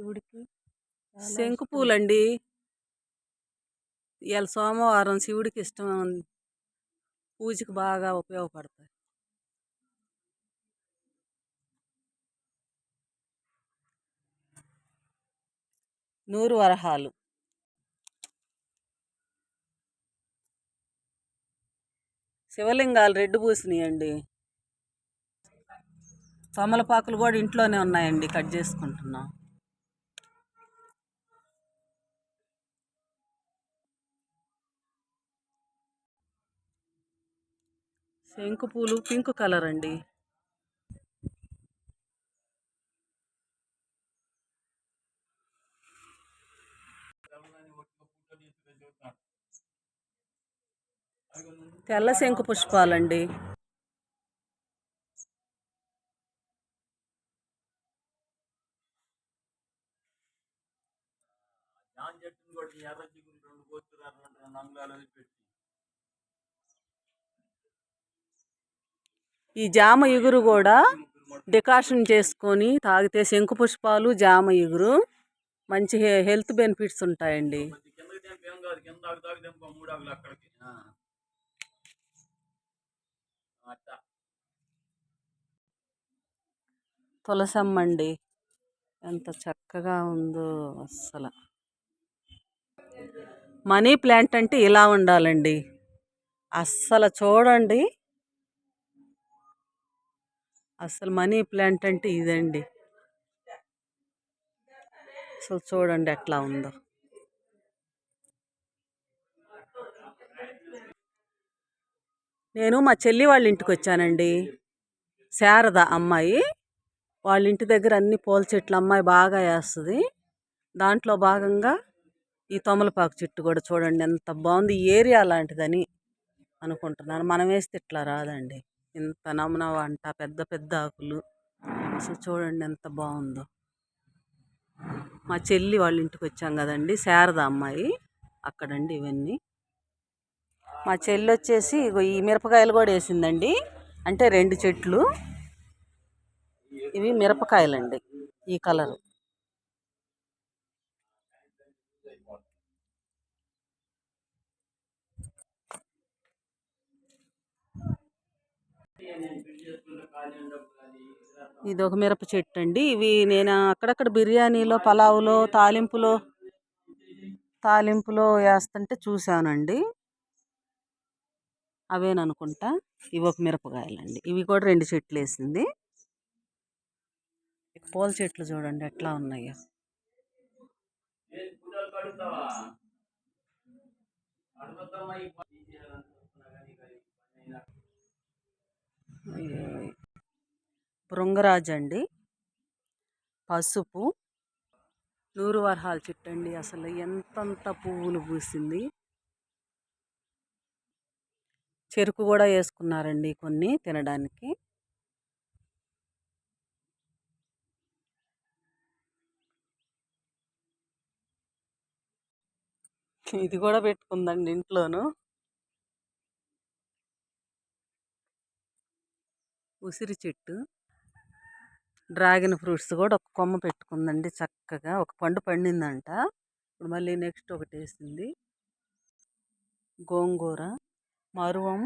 శివుడికి శంకు పూలండి. ఇవాళ సోమవారం శివుడికి ఇష్టం, పూజకి బాగా ఉపయోగపడతాయి. నూరు వరహాలు, శివలింగాలు రెడ్డు పూసినాయండి. తమలపాకులు కూడా ఇంట్లోనే ఉన్నాయండి, కట్ చేసుకుంటున్నాం. శంకు పూలు పింక్ కలర్ అండి. తెల్ల శంకు పుష్పాలండి. ఈ జామ ఇగురు కూడా డికాషన్ చేసుకొని తాగితే శంకు పుష్పాలు, జామ ఇగురు మంచి హెల్త్ బెనిఫిట్స్ ఉంటాయండి. తులసమ్మ అండి, ఎంత చక్కగా ఉందో అస్సలు. మనీ ప్లాంట్ అంటే ఇలా ఉండాలండి. అస్సలు చూడండి, అసలు మనీ ప్లాంట్ అంటే ఇదండి. అసలు చూడండి ఎట్లా ఉందో. నేను మా చెల్లి వాళ్ళ ఇంటికి వచ్చానండి. శారద అమ్మాయి వాళ్ళ ఇంటి దగ్గర అన్ని పూల చెట్లు అమ్మాయి బాగా వేస్తుంది. దాంట్లో భాగంగా ఈ తమలపాకు చెట్టు కూడా చూడండి ఎంత బాగుంది. ఈ ఏరియా లాంటిదని అనుకుంటున్నాను. మనం వేస్తే ఇట్లా రాదండి, ఇంత నమనవ అంట, పెద్ద పెద్ద ఆకులు. అసలు చూడండి ఎంత బాగుందో. మా చెల్లి వాళ్ళ ఇంటికి వచ్చాం కదండి, శారద అమ్మాయి అక్కడండి ఇవన్నీ. మా చెల్లి వచ్చేసి ఈ మిరపకాయలు కూడా వేసిందండి, అంటే 2 చెట్లు. ఇవి మిరపకాయలండి, ఈ కలరు. ఇది ఒక మిరప చెట్టు అండి. ఇవి నేను అక్కడక్కడ బిర్యానీలో, పలావులో, తాలింపులో వేస్తుంటే చూశానండి. అవేననుకుంటా. ఇవి ఒక మిరపకాయలండి. ఇవి కూడా 2 చెట్లు వేసింది. పూల చెట్లు చూడండి ఎట్లా ఉన్నాయో. భృంగరాజు అండి, పసుపు, నూరు వరహాల చెట్టు అండి. అసలు ఎంతంత పువ్వులు పూసింది. చెరుకు కూడా వేసుకున్నారండి కొన్ని తినడానికి. ఇది కూడా పెట్టుకుందండి ఇంట్లోను. ఉసిరి చెట్టు, డ్రాగన్ ఫ్రూట్స్ కూడా ఒక కొమ్మ పెట్టుకుందండి చక్కగా. ఒక పండు పండిందంట, ఇప్పుడు మళ్ళీ నెక్స్ట్ ఒకటి వేసింది. గోంగూర, మరువం,